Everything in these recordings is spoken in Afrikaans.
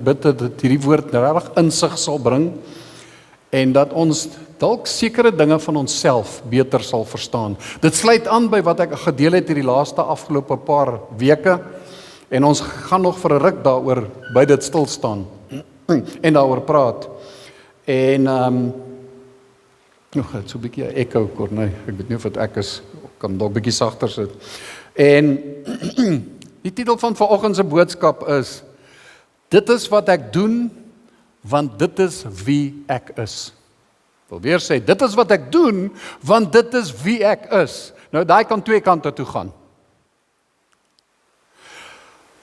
bid dat hierdie woord regtig insig sal bring en dat ons dalk sekere dinge van onsself beter sal verstaan. Dit sluit aan by wat ek gedeel het hierdie laaste afgelope paar weke en ons gaan nog vir 'n ruk daaroor by dit stil staan en daaroor praat. En nog so 'n bietjie echo Corneil, ek weet nie of dit ek is, kan dalk bietjie sagter sit. En die titel van vanoggend se boodskap is: Dit is wat ek doen, want dit is wie ek is. Ek wil weer sê, dit is wat ek doen, want dit is wie ek is. Nou, daai kan twee kante toe gaan.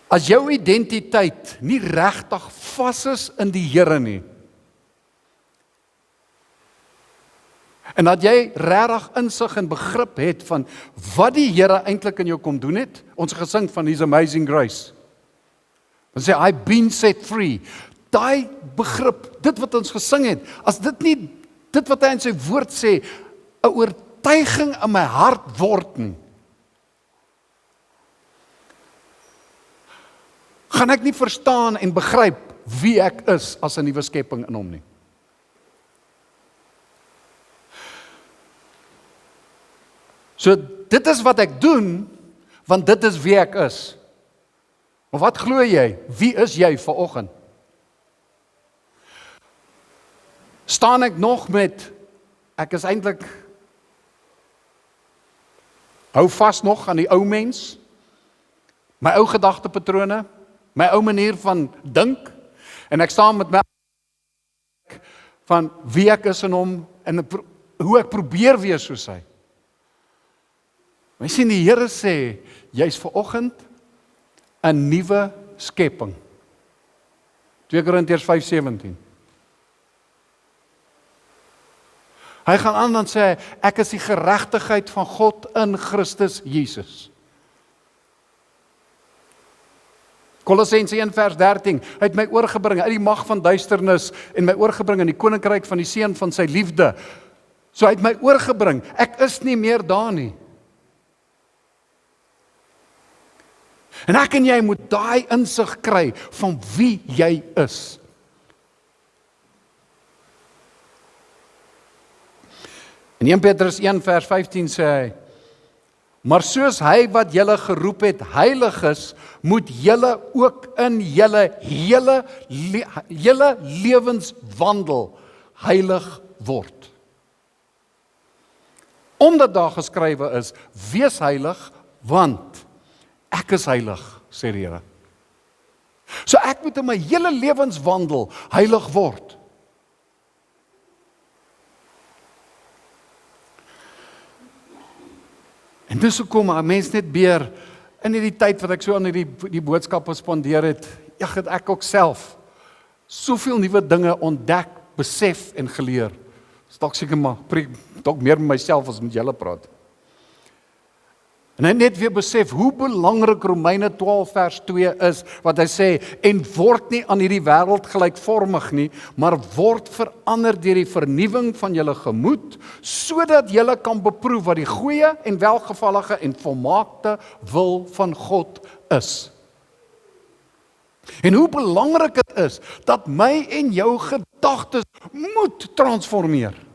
As jou identiteit nie regtig vas is in die Here nie, en dat jy regtig insig en begrip het van wat die Here eintlik in jou kom doen het, ons gesing van His Amazing Grace, dan sê, I've been set free. Daai begrip, dit wat ons gesing het, as dit nie, dit wat hy in sy woord sê, 'n oortuiging in my hart word nie, gaan ek nie verstaan en begryp wie ek is as 'n nuwe skepping in hom nie. So, dit is wat ek doen, want dit is wie ek is. Maar wat glo jy? Wie is jy vanoggend? Staan ek nog met, ek is eintlik, hou vas nog aan die ou mens, my ou gedagtepatrone, my ou manier van dink, en ek staan met my van wie ek is in hom, en hoe ek probeer wees soos hy. Maar jy sien, die Here sê, jy's vanoggend 'n nuwe skepping. 2 Korintiërs 5:17. Hy gaan aan dan sê, ek is die geregtigheid van God in Christus Jesus. Kolossense 1:13, hy het my oorgebring uit die mag van duisternis en my oorgebring in die koninkryk van die seun van sy liefde. So hy het my oorgebring, ek is nie meer daar nie. En ek en jy moet daai insig kry van wie jy is. In 1 Petrus 1:15 sê hy, maar soos hy wat julle geroep het heilig is, moet julle ook in julle hele lewenswandel heilig word. Omdat daar geskrywe is, wees heilig, want ek is heilig, sê die Here. So ek moet in my hele lewenswandel heilig word. En dis hoekom 'n mens net beer in hierdie tyd wat ek so aan die boodskappe spandeer het, het ek ook self soveel nuwe dinge ontdek, besef en geleer. Dis dalk seker maar preek dalk meer met myself as met julle praat. En hy net weer besef hoe belangrik Romeine 12:2 is, wat hy sê, en word nie aan hierdie wêreld gelykvormig nie, maar word verander deur die vernuwing van julle gemoed, sodat julle kan beproef wat die goeie en welgevallige en volmaakte wil van God is. En hoe belangrik dit is, dat my en jou gedagtes moet transformeer.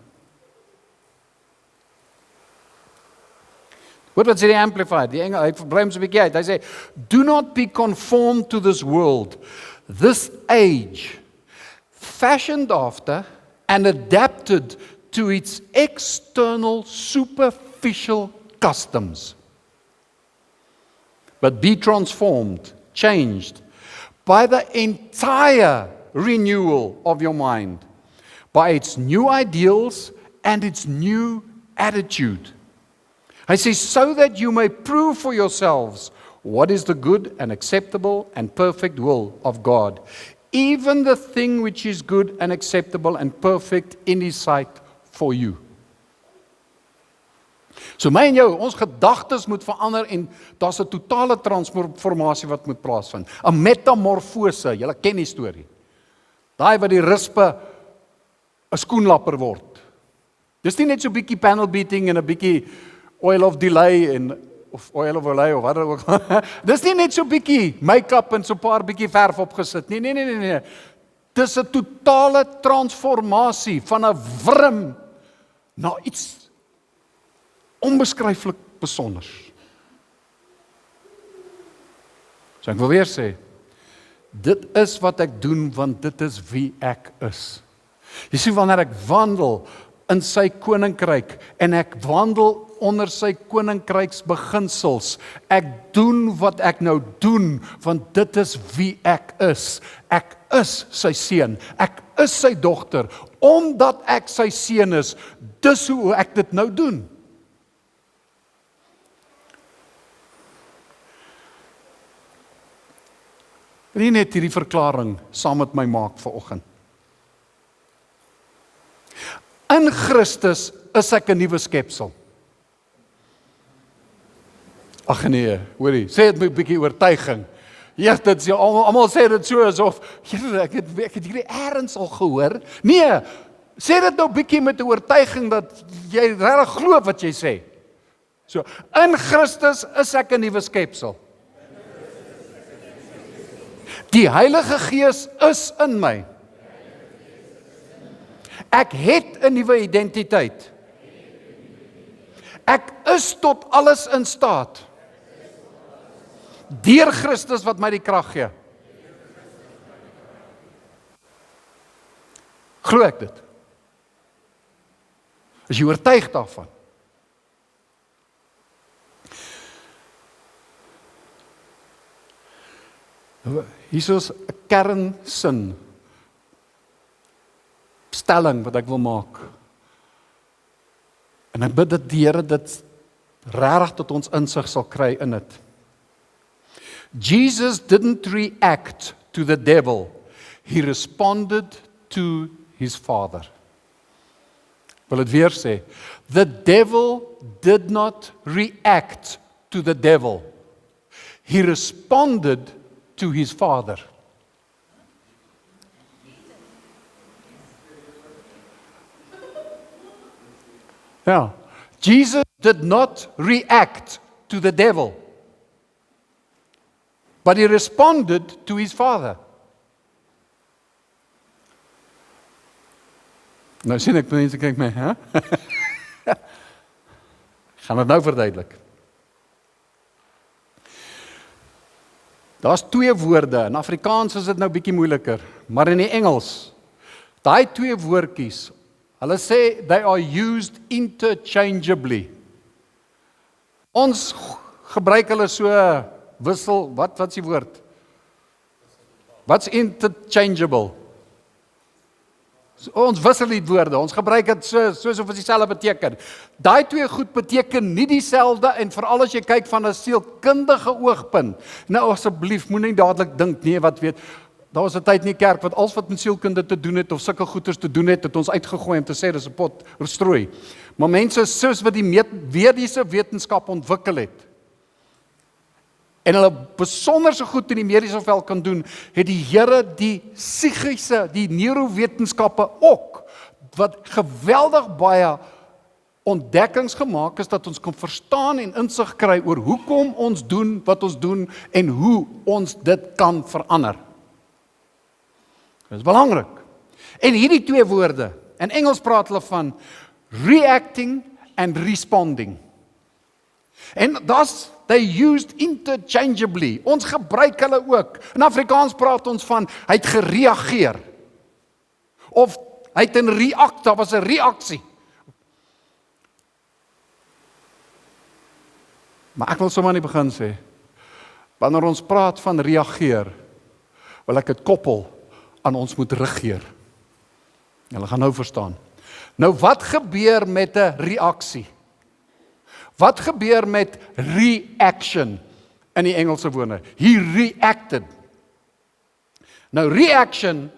Wat sê die Amplified? Die Engel, hy bly hom so 'n bietjie uit. Hy sê, do not be conformed to this world, this age, fashioned after and adapted to its external superficial customs. But be transformed, changed, by the entire renewal of your mind, by its new ideals and its new attitude. Hy sê, so that you may prove for yourselves what is the good and acceptable and perfect will of God, even the thing which is good and acceptable and perfect in His sight for you. So my en jou, ons gedagtes moet verander en daar's 'n totale transformasie wat moet plaasvind. 'n Metamorfose, julle ken die storie. Daai wat die rispe 'n skoenlapper word. Dis nie net so 'n bietjie panel beating en 'n bietjie oil of delay en of oil of olij of wat ook. Dis nie net so bietjie make-up en so 'n paar bietjie verf opgesit nie. Nee. Dis 'n totale transformasie van 'n wurm na iets onbeskryflik besonders. So ek wil weer sê, dit is wat ek doen want dit is wie ek is. Jy sien, wanneer ek wandel in sy koninkryk en ek wandel onder sy koninkryks beginsels, ek doen wat ek nou doen want dit is wie ek is. Ek is sy seun, ek is sy dogter, omdat ek sy seun is, dis hoe ek dit nou doen. Nie net hierdie verklaring saam met my maak vanoggend. In Christus is ek 'n nuwe skepsel. Ag nee, hoorie, sê dit met 'n bietjie oortuiging. Ja, dit is almal sê dit so asof ek het hierdie eers al gehoor. Nee, sê dit nou bietjie met 'n oortuiging dat jy regtig glo wat jy sê. So, in Christus is ek 'n nuwe skepsel. Die Heilige Gees is in my. Ek het 'n nuwe identiteit. Ek is tot alles in staat. Deur Christus wat my die krag gee. Glo ek dit? Is jy oortuig daarvan? Hier is 'n kernsin stelling wat ek wil maak. En ek bid dat die Here dit regtig tot ons insig sal kry in dit. Jesus didn't react to the devil. He responded to his Father. Wil dit weer sê. The devil did not react to the devil. He responded to his Father. Yeah. Jesus did not react to the devil, but he responded to his Father. Nou sien ek mense kyk my, hè? Gaan dit nou verduidelik. Daar's twee woorde. In Afrikaans is dit nou bietjie moeiliker, maar in die Engels, daai twee woordjies, hulle sê they are used interchangeably. Ons gebruik hulle so wissel, wat's die woord? Wat's interchangeable? So, ons wissel die woorde, ons gebruik dit soos of dit dieselfde beteken. Daai twee goed beteken nie dieselfde en veral as jy kyk van 'n sielkundige oogpunt. Nou asseblief, moenie dadelik dink nee, wat weet, daar was 'n tyd in die kerk wat alles wat met sielkunde te doen het of sulke goeters te doen het ons uitgegooi om te sê dis 'n pot strooi. Maar mense soos wat die mediese wetenskap ontwikkel het en hulle besonderse goed in die mediese veld kan doen, het die Here die psigiese, die neurowetenskappe ook, wat geweldig baie ontdekkings gemaak is, dat ons kan verstaan en insig kry oor hoekom ons doen wat ons doen en hoe ons dit kan verander. Dit is belangrik. En hierdie twee woorde, in Engels praat hulle van reacting and responding. En they used interchangeably. Ons gebruik hulle ook. In Afrikaans praat ons van, hy het gereageer. Of, hy het 'n react, daar was 'n reaksie. Maar ek wil sommer aan die begin sê, wanneer ons praat van reageer, wil ek dit koppel aan ons moet regeer. Julle gaan nou verstaan. Nou wat gebeur met 'n reaksie? Wat gebeur met reaction in die Engelse woorde? He reacted. Nou reaction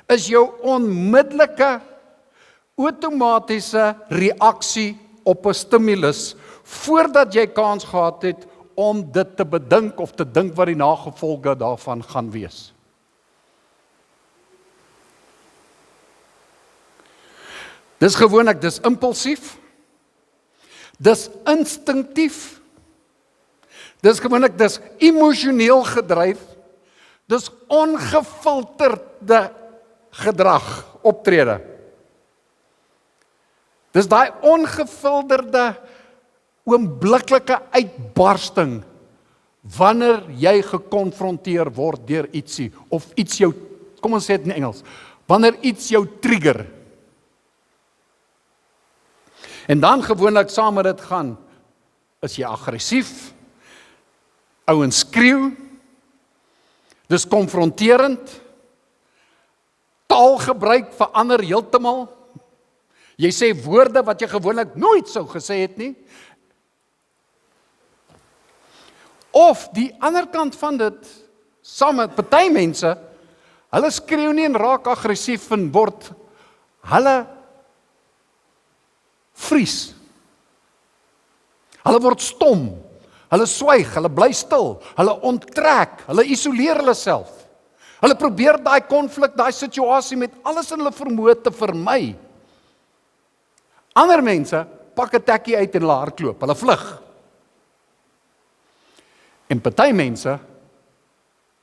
is jou onmiddellike outomatiese reaksie op 'n stimulus voordat jy kans gehad het om dit te bedink of te dink wat die nagevolge daarvan gaan wees. Dis gewoonlik, dis impulsief, dis instinktief, Dis gewoonlik, dis emosioneel gedryf, dis ongefilterde gedrag, optrede. Dis daai ongefilterde, oombliklike uitbarsting, wanneer jy gekonfronteer word deur ietsie, of iets jou, kom ons sê dit in Engels, wanneer iets jou trigger. En dan gewoonlik saam met dit gaan, is jy aggressief, ouens skreeu, dis konfronterend, taalgebruik verander heeltemal, jy sê woorde wat jy gewoonlik nooit sou gesê het nie, of die ander kant van dit, saam met party mense, hulle skreeu nie en raak aggressief en word, hulle vries, hulle word stom, hulle swyg, hulle bly stil, hulle onttrek, hulle isoleer hulle self. Hulle probeer daai konflik, daai situasie met alles in hulle vermoë te vermy. Ander mense pak 'n tekkie uit en hulle hardloop, hulle vlug. En party mense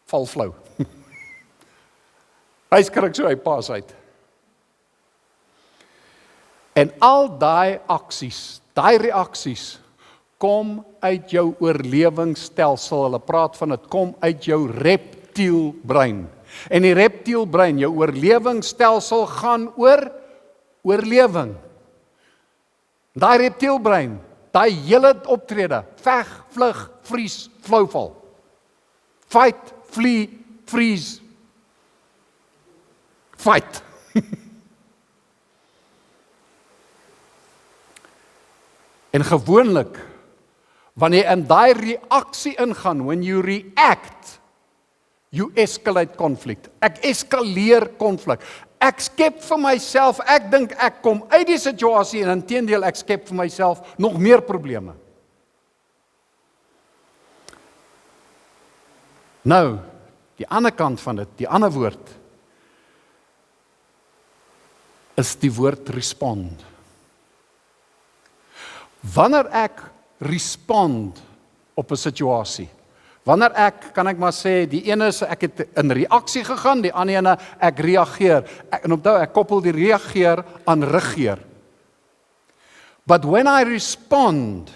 val flou. Hy skrik so, hy pas uit. En al daai aksies, daai reaksies, kom uit jou oorlewingsstelsel, hulle praat van dit, kom uit jou reptielbrein. En die reptielbrein, jou oorlewingsstelsel gaan oor oorlewing. Daai reptielbrein, daai hele optrede, veg, vlug, vries, flauwval. Fight, flee, freeze. Fight. En gewoonlik, wanneer jy in daai reaksie ingaan, when you react, you escalate conflict. Ek eskaleer konflik. Ek skep vir myself, ek dink ek kom uit die situasie en inteendeel ek skep vir myself nog meer probleme. Nou, die ander kant van dit, die ander woord, is die woord respond. Wanneer ek respond op 'n situasie, wanneer ek, kan ek maar sê, die ene is, ek het in reaksie gegaan, die ander ene, ek reageer, en onthou, ek koppel die reageer aan regeer. But when I respond,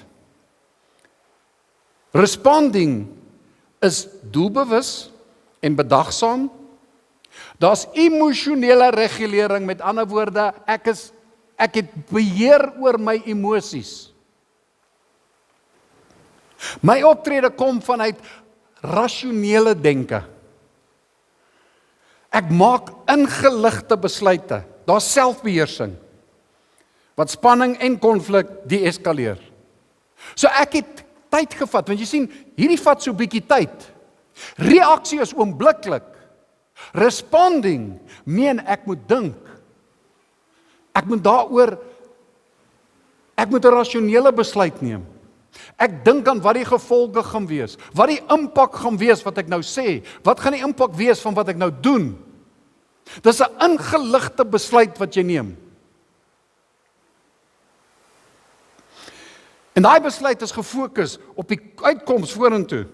responding is doelbewus en bedagsaam, daar's emosionele regulering, met ander woorde, ek het beheer oor my emosies. My optrede kom vanuit rasionele denke. Ek maak ingeligte besluite. Daar's selfbeheersing, wat spanning en konflik deeskaleer. So ek het tyd gevat, want jy sien, hierdie vat so bietjie tyd. Reaksie is oombliklik. Responding, meen ek moet dink. Ek moet daaroor, ek moet 'n rasionele besluit neem. Ek dink aan wat die gevolge gaan wees, wat die impak gaan wees wat ek nou sê, wat gaan die impak wees van wat ek nou doen. Dis 'n ingeligte besluit wat jy neem. En daai besluit is gefokus op die uitkoms vorentoe.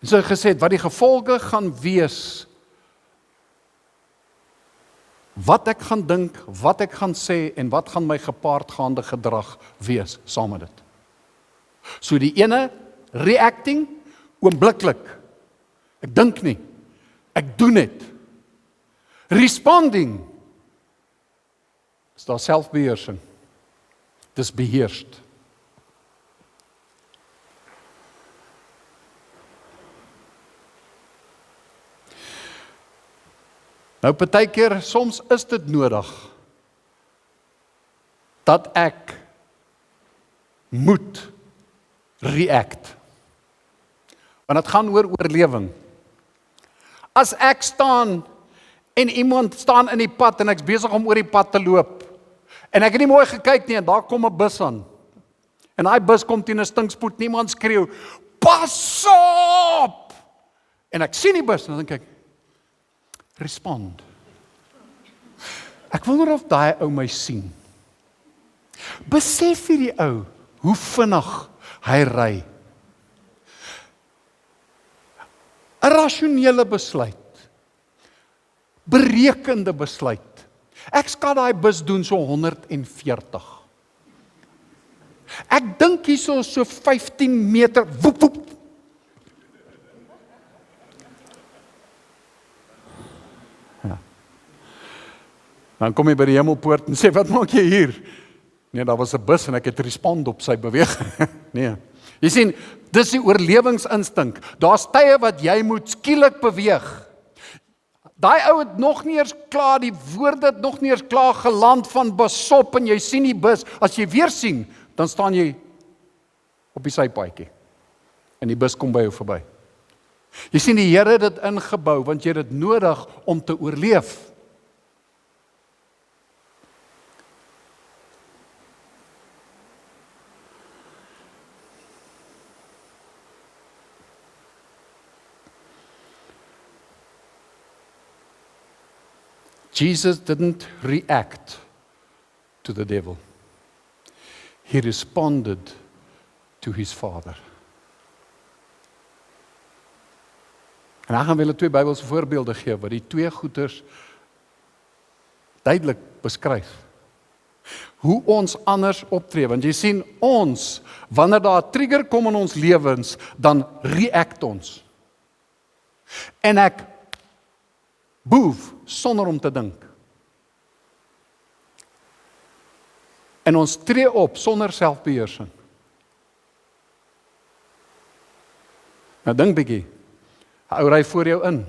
En so gesê het, wat die gevolge gaan wees, wat ek gaan dink, wat ek gaan sê, en wat gaan my gepaardgaande gedrag wees, saam met dit. So die ene, reacting, oombliklik. Ek dink nie, ek doen dit. Responding, is daar selfbeheersing. Dis beheerst. Nou partykeer, soms is dit nodig dat ek moet react. Want dit gaan oor oorlewing. As ek staan en iemand staan in die pad en ek's besig om oor die pad te loop en ek het nie mooi gekyk nie en daar kom 'n bus aan. En daai bus kom teen 'n stinkspoed, niemand skreeu, "Pas op!" En ek sien die bus en dan dink ek, respond. Ek wonder of daai ou my sien. Besef hierdie ou hoe vinnig hy ry. 'n rasionele besluit. Berekende besluit. Ek skat daai bus doen so 140. Ek dink hierso so 15 meter, woep woep. Ja. Dan kom jy by die hemelpoort en sê, wat maak jy hier? Nee, daar was 'n bus en ek het respond op sy beweging. Nee. Jy sien, dis die oorlewingsinstink. Daar's tye wat jy moet skielik beweeg. Daai ou het nog nie eers klaar, die woorde het nog nie eers klaar geland van besop en jy sien die bus. As jy weer sien, dan staan jy op die sypaadjie. En die bus kom by jou verby. Jy sien, die Here het dit ingebou, want jy het dit nodig om te oorleef. Jesus didn't react to the devil. He responded to his Father. En ek gaan julle 2 Bybelse voorbeelde gee wat die 2 goeters duidelik beskryf. Hoe ons anders optree, want jy sien ons, wanneer daar 'n trigger kom in ons lewens, dan react ons. En ek boef sonder om te dink. En ons tree op sonder selfbeheersing. Nou dink bietjie. 'n Ou ry voor jou in.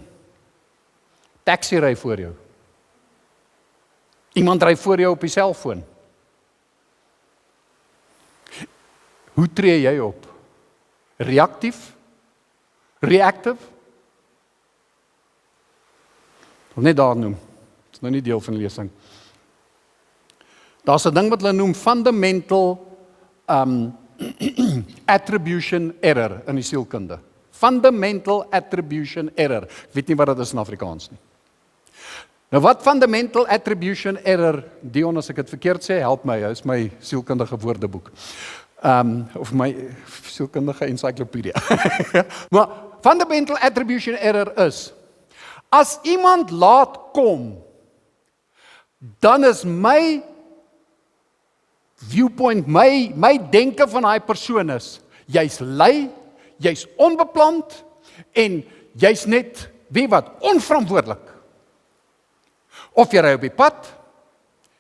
Taxi ry voor jou. Iemand ry voor jou op die selfoon. Hoe tree jy op? Reaktief? Reactive? Of net daar noem. Dit is nou nie deel van die lesing. Daar's 'n ding wat hulle noem fundamental attribution error in die sielkunde. Fundamental attribution error. Ek weet nie wat dit is in Afrikaans nie. Nou wat fundamental attribution error, Dion, as ek dit verkeerd sê, help my, hy is my sielkundige woordeboek. Of my sielkundige encyclopedia. Maar fundamental attribution error is, as iemand laat kom, dan is my viewpoint, my denke van daai persoon is, jy's lui, jy's onbeplant, en jy's net, weet wat, onverantwoordelik. Of jy ry op die pad,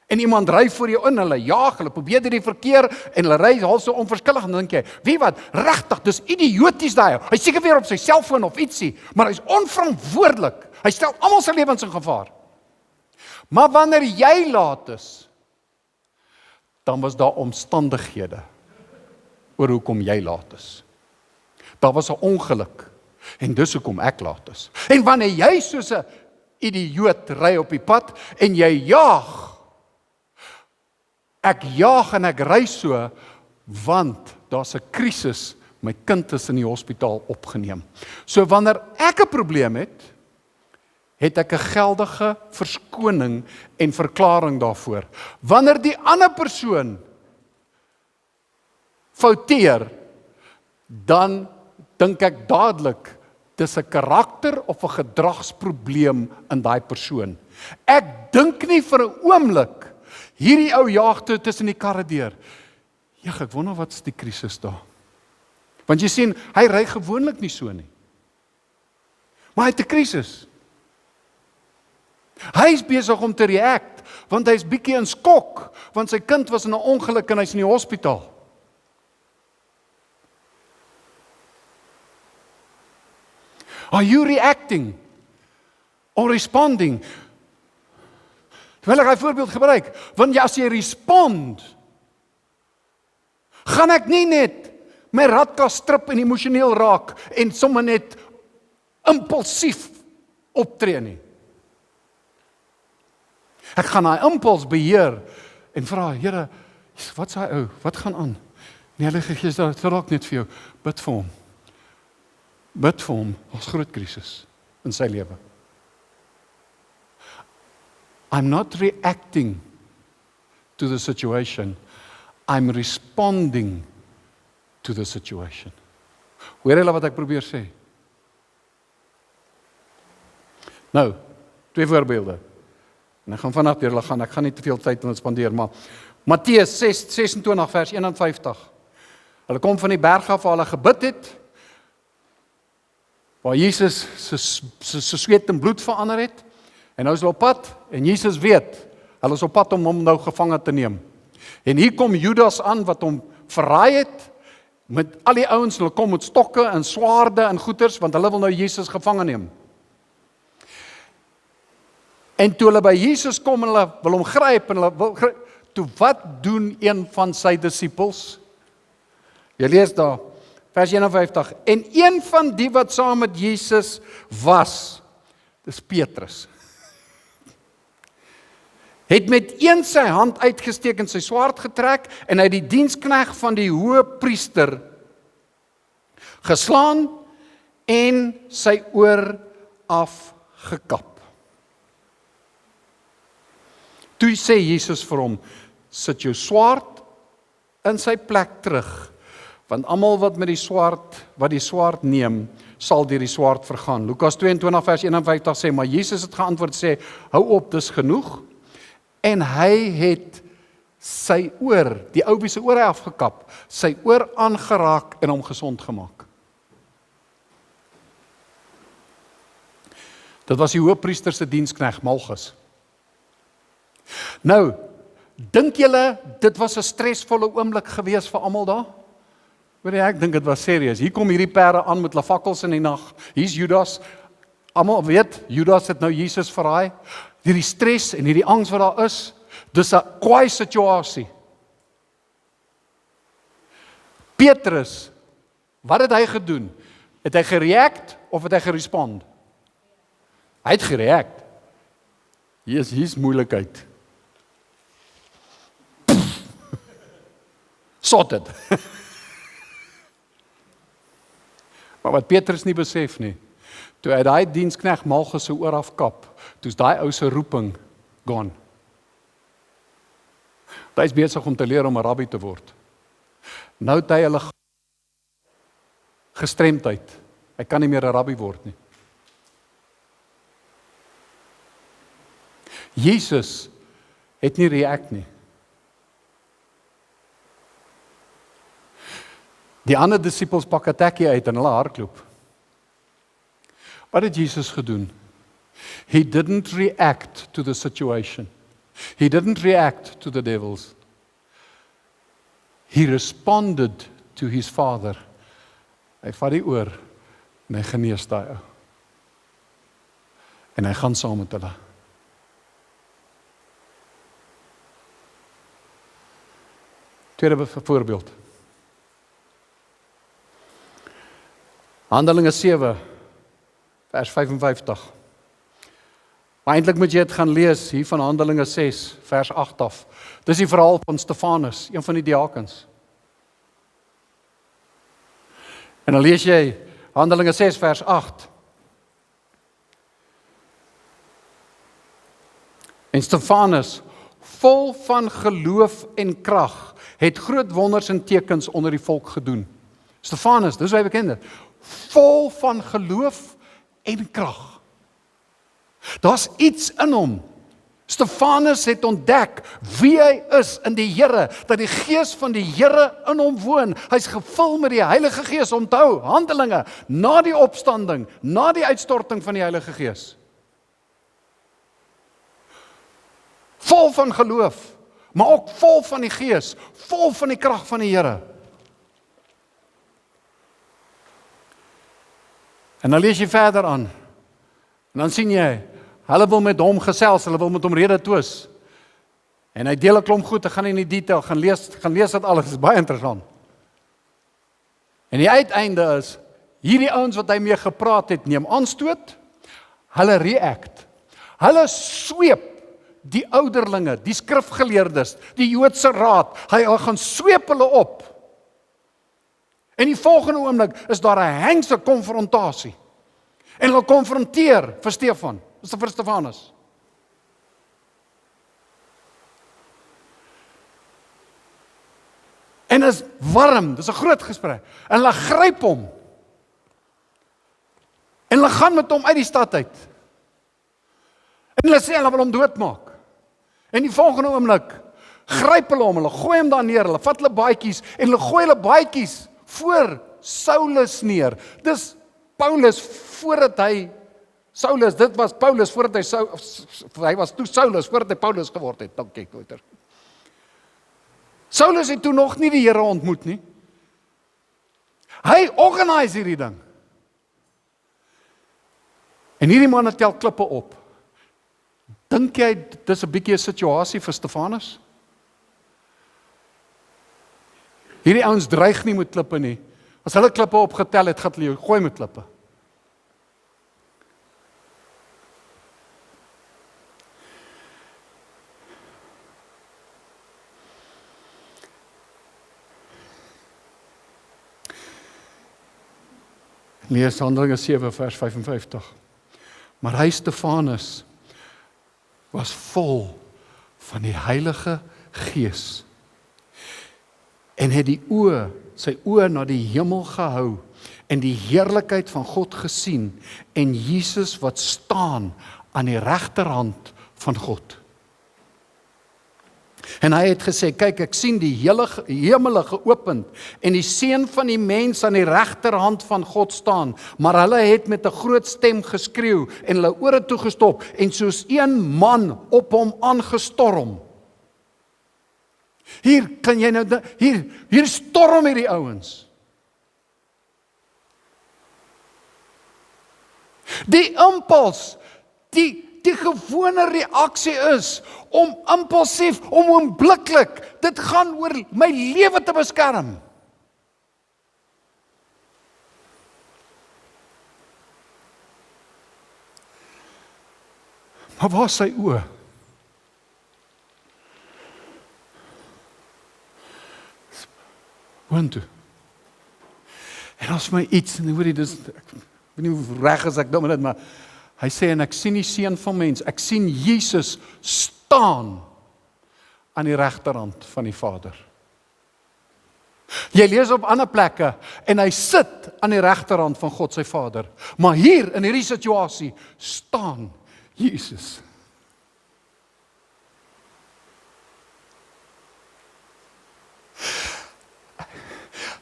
en iemand ry voor jou in, hulle jaag, hulle probeer die verkeer, en hulle ry al so onverskillig, en dan dink jy, weet wat, regtig, dis idioties daai, hy seker weer op sy selfoon of ietsie, maar hy's onverantwoordelik, hy stel almal se lewens in gevaar. Maar wanneer jy laat is, dan was daar omstandighede, oor hoekom jy laat is. Daar was 'n ongeluk, en dis hoekom ek laat is. En wanneer jy soos 'n idioot ry op die pad, en jy jaag, ek jaag en ek ry so, want daar's 'n krisis, my kind is in die hospitaal opgeneem. So wanneer ek 'n probleem het ek 'n geldige verskoning en verklaring daarvoor. Wanneer die ander persoon fouteer, dan dink ek dadelik, dis 'n karakter of 'n gedragsprobleem in daai persoon. Ek dink nie vir 'n oomblik, hierdie ou jaag toe tussen die karre deur. Ja, ek wonder wat is die krisis daar. Want jy sien, hy ry gewoonlik nie so nie. Maar hy het 'n krisis. Hy is besig om te react, want hy is bietjie in skok, want sy kind was in 'n ongeluk en hy's in die hospitaal. Are you reacting or responding? Terwyl ek 'n voorbeeld gebruik, want as jy respond, gaan ek nie net my radkas strip en emosioneel raak en sommer net impulsief optree nie. Ek gaan daai impuls beheer en vra, Here, wat's daai ou? Wat gaan aan? Die Heilige Gees, dit raak net vir jou. Bid vir hom. Bid vir hom. Ons groot krisis in sy lewe. I'm not reacting to the situation. I'm responding to the situation. Hoor julle wat ek probeer sê? Nou, 2 voorbeelde. En ek gaan vanaf deur gaan, ek gaan nie te veel tyd aan dit spandeer, maar Matteus 26 vers 51. Hulle kom van die berg af waar hulle gebid het, waar Jesus se sweet in bloed verander het, en nou is hulle op pad, en Jesus weet, hulle is op pad om hom nou gevange te neem. En hier kom Judas aan, wat hom verraai het, met al die ouens, hulle kom met stokke en swaarde en goeters, want hulle wil nou Jesus gevange neem. En toe hulle by Jesus kom, en hulle wil hom gryp, en hulle wil gryp, toe wat doen een van sy disippels? Jy lees daar, vers 51, en een van die wat saam met Jesus was, dis Petrus, het met een sy hand uitgesteek en sy swaard getrek, en hy die diensknegt van die hoëpriester geslaan, en sy oor afgekap. Toe sê Jesus vir hom, sit jou swaard in sy plek terug, want almal wat die swaard neem, sal deur die swaard vergaan. Lukas 22 vers 51 sê, maar Jesus het geantwoord sê, hou op, dis genoeg, en hy het sy oor, die ou wie se oor hy afgekap, sy oor aangeraak en hom gesond gemaak. Dit was die hoëpriester se diensknegt Malchus. Nou, dink julle, dit was 'n stresvolle oomblik gewees vir almal daar? Weet jy, ek dink dit was serieus. Hier kom hierdie perde aan met hulle fakkels in die nag. Hier's Judas. Almal weet, Judas het nou Jesus verraai. Hierdie stres en hierdie angs wat daar is, dis 'n kwaai situasie. Petrus, wat het hy gedoen? Het hy gereact of het hy gerespond? Hy het gereact. Hier's moeilikheid. Sorted. Maar wat Petrus nie besef nie, toe hy daai diensknegt Malchus se oor afkap, toe's daai ou se roeping gone. Hy is besig om te leer om 'n rabbi te word. Nou het hy hulle gestremdheid. Hy kan nie meer 'n rabbi word nie. Jesus het nie react nie. Die ander disippels pak 'n tekkie uit en hulle hardloop. Wat het Jesus gedoen? He didn't react to the situation. He didn't react to the devils. He responded to his Father. Hy vat die oor en hy genees daai ou. En hy gaan saam met hulle. Tweede voorbeeld. Handelinge 7, vers 55. Maar eintlik moet jy dit gaan lees hier van Handelinge 6, vers 8 af. Dis die verhaal van Stefanus, een van die diakens. En dan lees jy Handelinge 6, vers 8. En Stefanus, vol van geloof en krag, het groot wonders en tekens onder die volk gedoen. Stefanus, dis wat hy bekend het. Vol van geloof en krag. Daar's iets in hom. Stefanus het ontdek wie hy is in die Here, dat die Gees van die Here in hom woon. Hy's gevul met die Heilige Gees. Onthou, Handelinge, na die opstanding, na die uitstorting van die Heilige Gees. Vol van geloof, maar ook vol van die Gees, vol van die krag van die Here. En dan lees jy verder aan, en dan sien jy, hulle wil met hom gesels, hulle wil met hom rede twis. En hy deel 'n klomp goed, ek gaan nie in die detail, gaan lees dit alles, dit is baie interessant. En die uiteinde is, hierdie ouens wat hy mee gepraat het, neem aanstoot, hulle react, hulle sweep die ouderlinge, die skrifgeleerdes, die Joodse raad, hy gaan sweep hulle op. En die volgende oomblik is daar 'n hengse konfrontasie. En hulle konfronteer vir Stefan, vir Stefanus. En is warm, dis 'n groot gesprek. En hulle gryp hom. En hulle gaan met hom uit die stad uit. En hulle sê hulle wil hom doodmaak. En die volgende oomblik gryp hulle hom, hulle gooi hom daar neer, hulle vat hulle baadjies en hulle gooi hulle baadjies voor Saulus neer. Dis Paulus voordat hy Saulus, dit was Paulus voordat hy was toe Saulus voordat hy Paulus geword het. Dankie, Koiter. Saulus het toe nog nie die Here ontmoet nie. Hy organise hierdie ding. En hierdie man tel klippe op. Dink jy dis 'n bietjie 'n situasie vir Stefanus? Hierdie ouens dreig nie met klippe nie. As hulle klippe opgetel het, gaan hulle jou gooi met klippe. Lees Handelinge 7 vers 55. Maar hy Stefanus was vol van die Heilige Gees en het sy oë na die hemel gehou en die heerlikheid van God gesien en Jesus wat staan aan die regterhand van God. En hy het gesê, kyk, ek sien die hele hemele geopend en die seun van die mens aan die regterhand van God staan, maar hulle het met 'n groot stem geskreeu en hulle ore toegestop en soos een man op hom aangestorm. Hier kan jy nou, hier storm hierdie ouens. Die impuls, die gewone reaksie is om impulsief, om oombliklik, dit gaan oor my lewe te beskerm. Maar waar is sy oë? Woontoe. En as my iets, en hoor jy, dis, ek weet nie hoe reg is ek nou dit, maar hy sê, en ek sien die seun van mens, ek sien Jesus staan aan die regterhand van die Vader. Jy lees op ander plekke, en hy sit aan die regterhand van God sy Vader. Maar hier, in hierdie situasie, staan Jesus.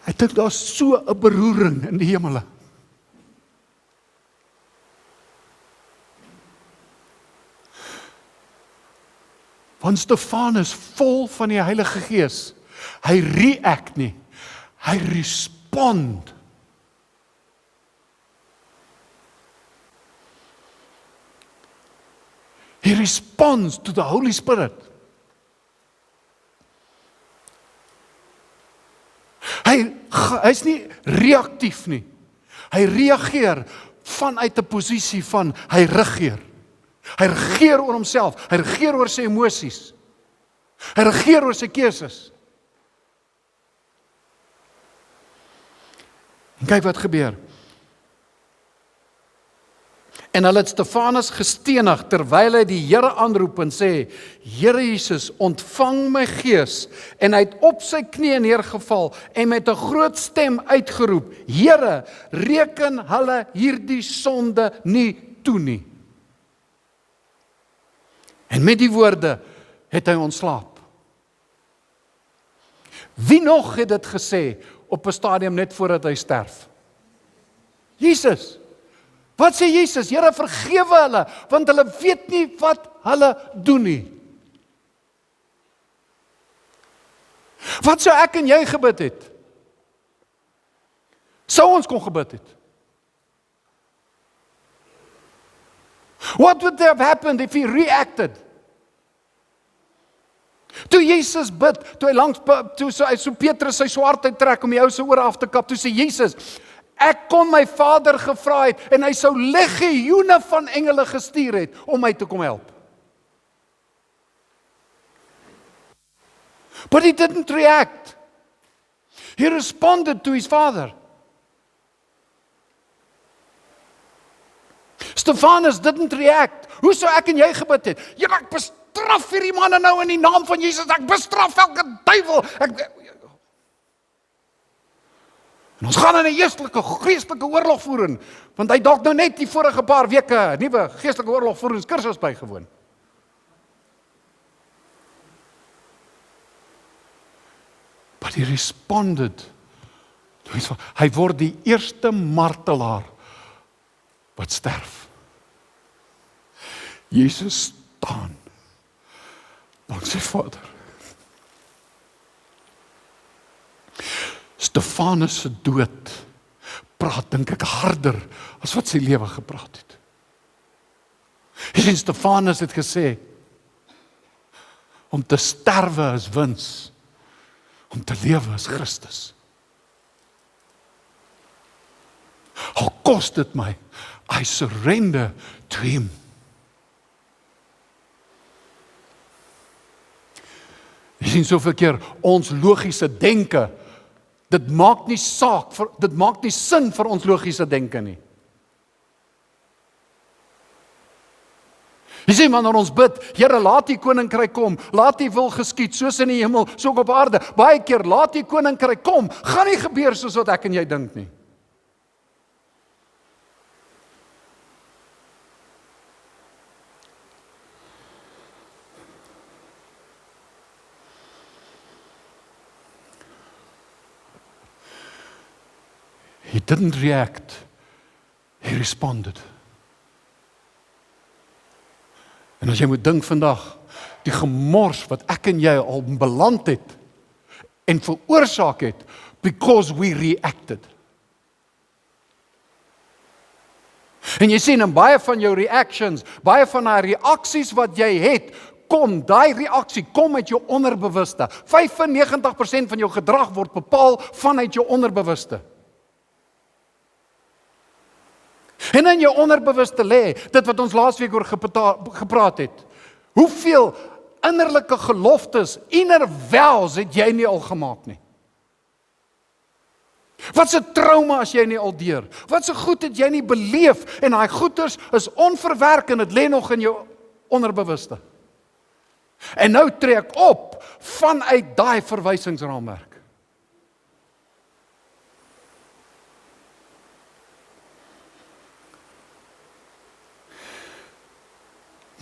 Ek dink daar is so 'n beroering in die hemele. Want Stefanus vol van die Heilige Gees. Hy react nie. Hy respond. He responds to the Holy Spirit. Hy's nie reaktief nie. Hy reageer vanuit 'n posisie van hy regeer. Hy regeer oor homself, hy regeer oor sy emosies. Hy regeer oor sy keuses. En kyk wat gebeur. En hulle het Stefanus gestenig terwyl hy die Here aanroep en sê, Here Jesus, ontvang my gees. En hy het op sy knieë neergeval en met 'n groot stem uitgeroep, Here, reken hulle hierdie sonde nie toe nie. En met die woorde het hy ontslaap. Wie nog het dit gesê op 'n stadium net voordat hy sterf? Jesus. Wat sê Jesus? Here, vergewe hulle, want hulle weet nie wat hulle doen nie. Wat sou ek en jy gebid het? Sou ons kon gebid het? What would have happened if he reacted? Toe Jesus bid, toe hy so Petrus sy swaard uittrek om die ou se ore af te kap, toe sê Jesus, ek kon my Vader gevra het en hy sou legioene van engele gestuur het om my te kom help. But he didn't react. He responded to his Father. Stefanus didn't react. Hoe sou ek en jy gebid het? Here, ek bestraf hierdie manne nou in die naam van Jesus. Ek bestraf elke duiwel. En ons gaan in 'n geestelike oorlogvoering, want hy dalk nou net die vorige paar weke nuwe geestelike oorlogvoeringskursus bygewoon. But he responded. Hy word die eerste martelaar wat sterf. Jesus staan. Dank sy Vader. Stefanus se dood praat dink ek harder as wat sy lewe gepraat het. Jy sien, Stefanus het gesê, om te sterwe is wins, om te lewe is Christus. Al kos dit my, I surrender to him. Jy sien soveel keer ons logiese denke, dit maak nie sin vir ons logiese denke nie. Jy sien, wanneer ons bid, Here, laat die koninkryk kom, laat die wil geskied, soos in die hemel, so ook op aarde. Baie keer, laat die koninkryk kom, gaan nie gebeur soos wat ek en jy dink nie. He didn't react, he responded. En as jy moet dink vandag, die gemors wat ek en jy al beland het en veroorsaak het, because we reacted. En jy sien, in baie van jou reactions, baie van die reaksies wat jy het, daai reaksie kom uit jou onderbewuste. 95% van jou gedrag word bepaal vanuit jou onderbewuste. En in jou onderbewuste lê, dit wat ons laasweek oor gepraat het. Hoeveel innerlike geloftes, inner vows het jy nie al gemaak nie? Wat 'n trauma as jy nie al deur? Wat 'n goed het jy nie beleef en daai goeders is onverwerk en dit lê nog in jou onderbewuste. En nou trek op vanuit daai verwysingsraamwerk.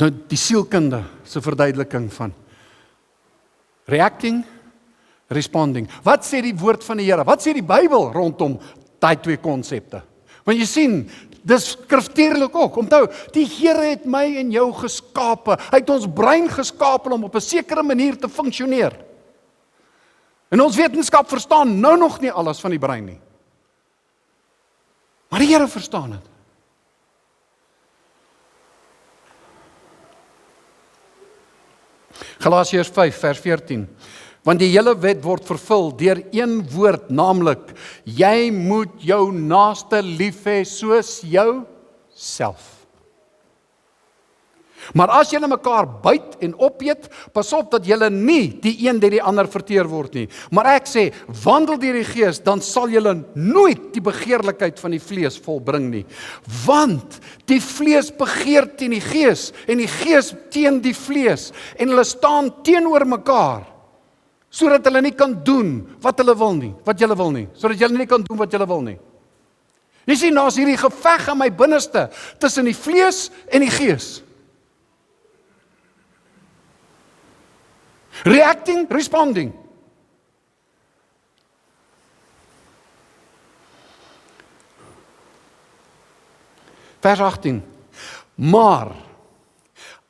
Nou die sielkunde se verduideliking van reacting, responding. Wat sê die woord van die Here? Wat sê die Bybel rondom daai twee konsepte? Want jy sien, dis skriftuurlik ook. Onthou, die Here het my en jou geskape. Hy het ons brein geskape om op 'n sekere manier te funksioneer. En ons wetenskap verstaan nou nog nie alles van die brein nie. Maar die Here verstaan dit. Galasiërs 5 vers 14. Want die hele wet word vervul deur een woord, naamlik, jy moet jou naaste lief hê soos jouself. Maar as julle mekaar byt en opeet, pas op dat julle nie die een deur die ander verteer word nie. Maar ek sê, wandel deur die Gees, dan sal julle nooit die begeerlikheid van die vlees volbring nie. Want die vlees begeer teen die Gees en die Gees teen die vlees en hulle staan teenoor mekaar. Sodat hulle nie kan doen wat hulle wil nie, wat julle wil nie. Sodat julle nie kan doen wat julle wil nie. Jy sien, daar's hierdie geveg in my binneste tussen die vlees en die Gees. Reacting, responding. Vers 18. Maar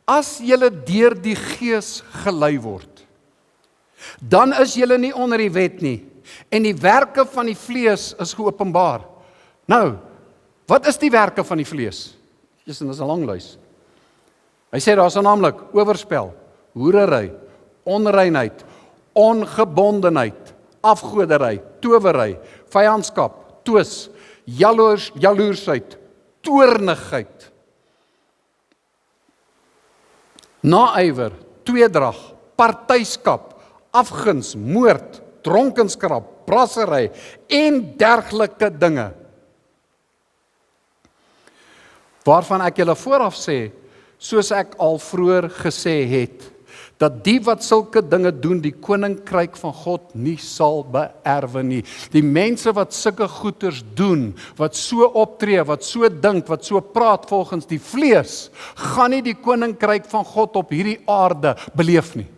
as julle deur die Gees gelei word, dan is julle nie onder die wet nie, en die werke van die vlees is geopenbaar. Nou, wat is die werke van die vlees? Dis 'n lang lys. Hy sê daar's naamlik oorspel, hoerery, onreinheid, ongebondenheid, afgodery, towery, vyandskap, twis, jaloersheid, toornigheid, naaiwer, tweedrag, partyskap, afguns, moord, dronkenskap, brassery en dergelike dinge. Waarvan ek julle vooraf sê, soos ek al vroeër gesê het, dat die wat sulke dinge doen, die koninkryk van God nie sal beerwe nie. Die mense wat sulke goeders doen, wat so optree, wat so dink, wat so praat volgens die vlees, gaan nie die koninkryk van God op hierdie aarde beleef nie.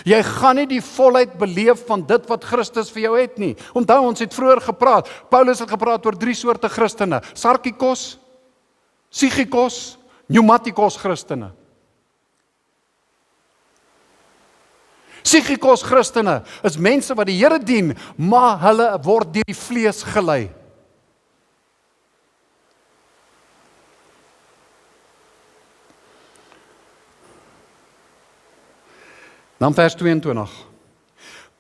Jy gaan nie die volheid beleef van dit wat Christus vir jou het nie. Onthou, ons het vroeër gepraat, Paulus het gepraat oor 3 soorte Christene, sarkikos, psychikos, pneumatikos Christene. Psychikos Christene is mense wat die Here dien, maar hulle word deur die vlees gelei. Dan vers 22.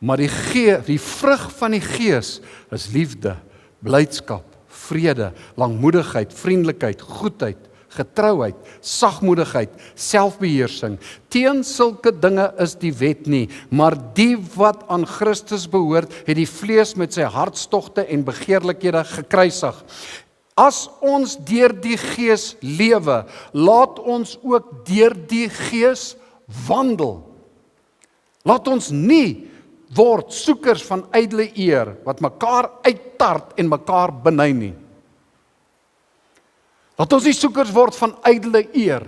Maar die vrug van die Gees is liefde, blydskap, vrede, langmoedigheid, vriendelikheid, goedheid, getrouheid, sagmoedigheid, selfbeheersing. Teen sulke dinge is die wet nie, maar die wat aan Christus behoort, het die vlees met sy hartstogte en begeerlikhede gekruisig. As ons deur die Gees lewe, laat ons ook deur die Gees wandel. Laat ons nie word soekers van ydelle eer, wat mekaar uittart en mekaar beny nie. Laat ons nie soekers word van ydelle eer.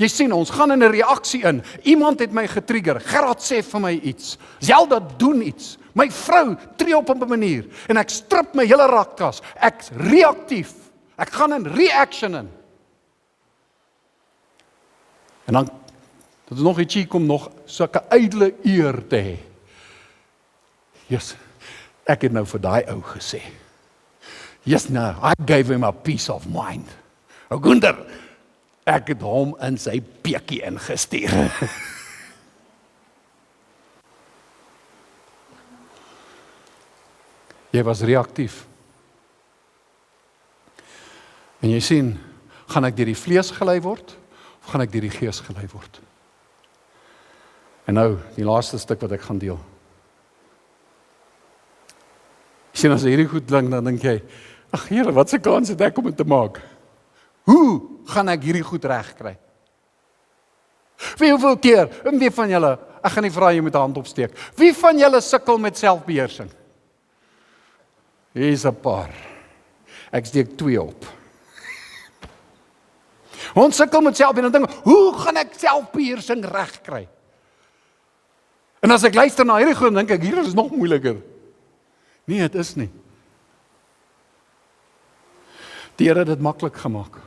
Jy sien, ons gaan in 'n reaksie in. Iemand het my getrigger. Gerard sê vir my iets. Zelda doen iets. My vrou tree op 'n manier en ek strip my hele rakkas. Ek's reaktief. Ek gaan in reaction in. En dan dat is nog ietsie kom nog sulke ydelle eer te hê. Yes, ek het nou vir daai ou gesê. Yes, no, I gave him a peace of mind. O Gunder, ek het hom in sy peekie ingestuur. Jy was reaktief. En jy sien, gaan ek deur die vlees gelei word, of gaan ek deur die Gees gelei word? En nou, die laaste stuk wat ek gaan deel. Jy sien, as hierdie goed klink, dan dink jy, ag Here, wat 'n kans het ek om dit te maak? Hoe gaan ek hierdie goed reg kry? Hoeveel keer, en wie van julle, ek gaan nie vra jy met 'n hand opsteek, wie van julle sukkel met selfbeheersing? Hier is 'n paar. Ek steek 2 op. Ons sukkel met selfbeheersing, en dink, hoe gaan ek selfbeheersing reg kry? En as ek luister na hierdie goed, dink ek, hier is nog moeiliker. Nee, dit is nie. Die Here het dit maklik gemaak.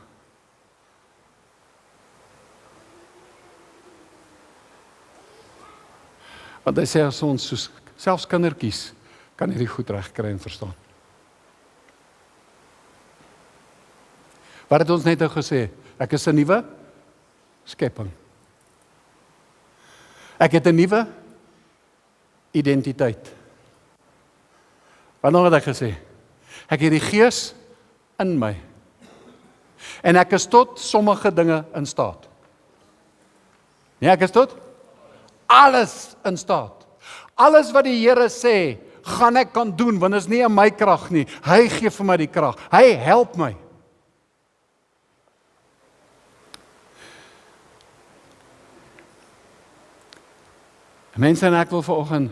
Want hy sê as ons soos selfs kindertjies kan hierdie goed reg kry en verstaan. Wat het ons net nou gesê? Ek is 'n nuwe skepping. Ek het 'n nuwe identiteit. Wat nog het ek gesê? Ek het die Gees in my. En ek is tot sommige dinge in staat. Nee, ek is tot alles in staat. Alles wat die Here sê, gaan ek kan doen, want dit is nie in my krag nie. Hy gee vir my die krag. Hy help my. Mense, en ek wil vanoggend,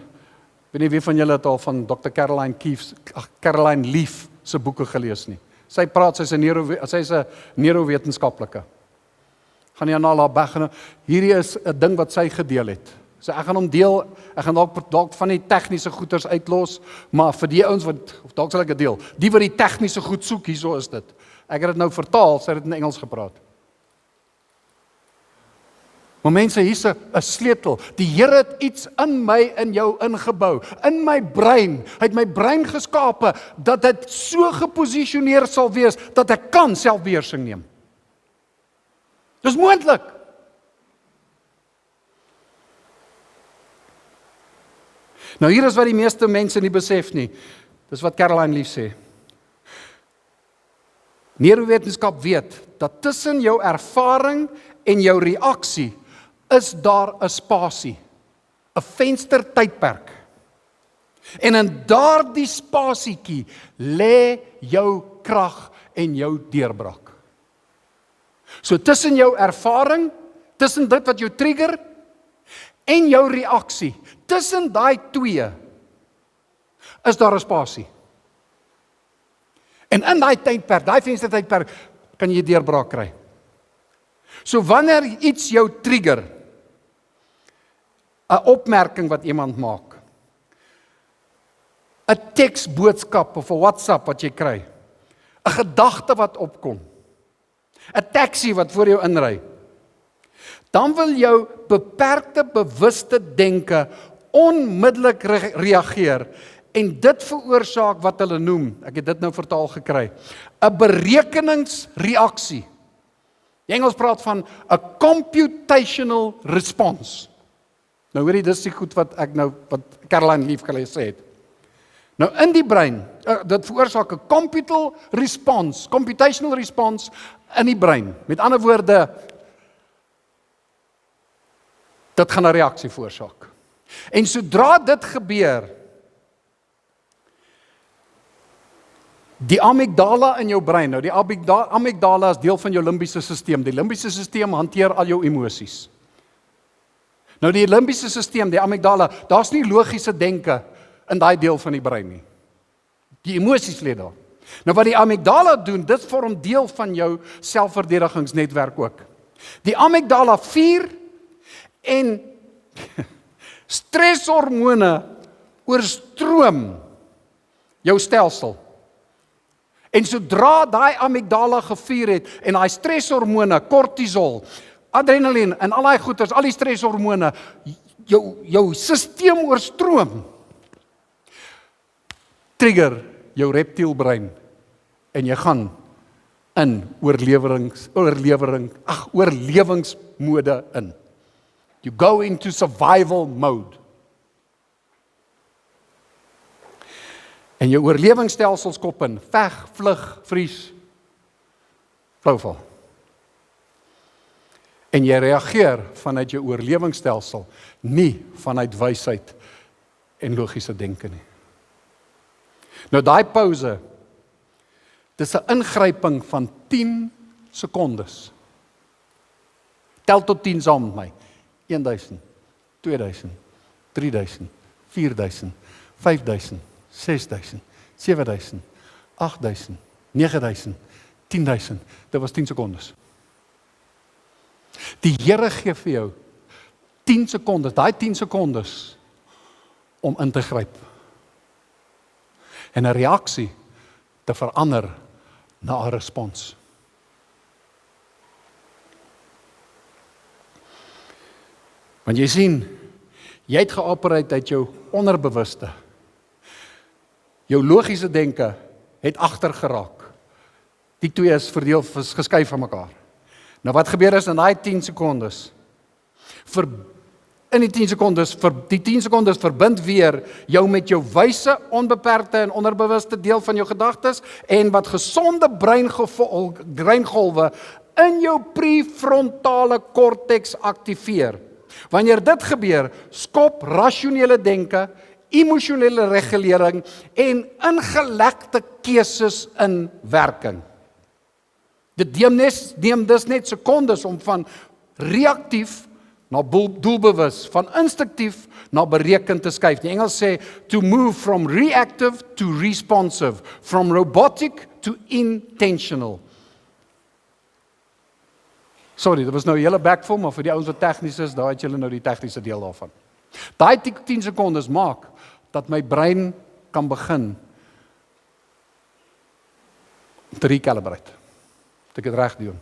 weet nie wie van julle het al van Dr. Caroline Leaf se boeke gelees nie. Sy praat, sy's 'n neurowetenskaplike. Gaan nie aan haar begin. Hierdie is 'n ding wat sy gedeel het. So ek gaan hom deel, ek gaan dalk van die tegniese goeders uitlos, maar vir die ouens wat, of dalk sal ek dit deel, die wat die tegniese goed soek, hierso is dit. Ek het dit nou vertaal, sy het dit in Engels gepraat. Maar mense, hier's 'n sleutel. Die Here het iets in my en jou ingebou, in my brein. Hy het my brein geskape, dat dit so geposisioneer sal wees, dat ek kan selfbeheersing neem. Dis moontlik. Nou hier is wat die meeste mense nie besef nie. Dis wat Caroline Leaf sê. Neurowetenskap weet, dat tussen jou ervaring en jou reaksie, is daar 'n spasie, 'n venster tydperk. En in daardie spasietjie lê jou krag en jou deurbraak. So tussen jou ervaring, tussen dit wat jou trigger, en jou reaksie. Tussen daai twee is daar 'n spasie. En in daai tydperk, daai venstertydperk, kan jy deurbraak kry. So wanneer iets jou trigger, 'n opmerking wat iemand maak, 'n teksboodskap of 'n WhatsApp wat jy kry, 'n gedagte wat opkom, 'n taxi wat voor jou inry, dan wil jou beperkte bewuste denke onmiddellik reageer en dit veroorsaak wat hulle noem, ek het dit nou vertaal gekry, 'n berekeningsreaksie. Die Engels praat van 'n computational response. Nou hoor jy, dis die goed wat Caroline Leaf gesê het. Nou in die brein, dit veroorsaak 'n computational response in die brein. Met ander woorde, dit gaan 'n reaksie veroorsaak. En sodra dit gebeur, die amygdala in jou brein, nou die amygdala is deel van jou limbiese stelsel. Die limbiese stelsel hanteer al jou emosies. Nou die limbiese stelsel, die amygdala, daar's nie logiese denke in daai deel van die brein nie. Die emosies lê daar. Nou wat die amygdala doen, dit vorm deel van jou selfverdedigingsnetwerk ook. Die amygdala vuur en stresshormone oorstroom jou stelsel. En sodra daai amygdala gevuur het en daai stresshormone, kortisol, adrenalien en al daai goeters, al die stresshormone jou stelsel oorstroom, trigger jou reptielbrein en jy gaan in oorlewingsmode in. You go into survival mode. En jou oorlewingsstelsels kop in, veg, vlug, vries, flauwval. En jy reageer vanuit jou oorlewingsstelsel, nie vanuit wysheid en logiese denke nie. Nou daai pause, dis 'n ingryping van 10 sekondes. Tel tot 10 saam met my. 1000, 2000, 3000, 4000, 5000, 6000, 7000, 8000, 9000, 10000. Dit was 10 sekondes. Die Here gee vir jou 10 sekondes, daai 10 sekondes om in te gryp. En 'n reaksie te verander na 'n respons. Want jy sien, jy het geopereer uit jou onderbewuste. Jou logiese denke het agter geraak. Die twee is geskei van mekaar. Nou wat gebeur is in daai 10 sekondes? In die 10 sekondes verbind weer jou met jou wyse, onbeperkte en onderbewuste deel van jou gedagtes en wat gesonde breingolwe in jou prefrontale korteks aktiveer. Wanneer dit gebeur, skop rasionele denke, emosionele regulering en ingelekte keuses in werking. Dit neem dus net sekondes om van reaktief na doelbewus, van instinktief na berekend te skuif. Die Engels sê, to move from reactive to responsive, from robotic to intentional. Sorry, dit was nou 'n hele backvol, maar vir die ouens wat tegnies is, daar het julle nou die tegniese deel daarvan. Daai 10 sekondes maak dat my brein kan begin te recalibrate. Dat ek dit reg doen.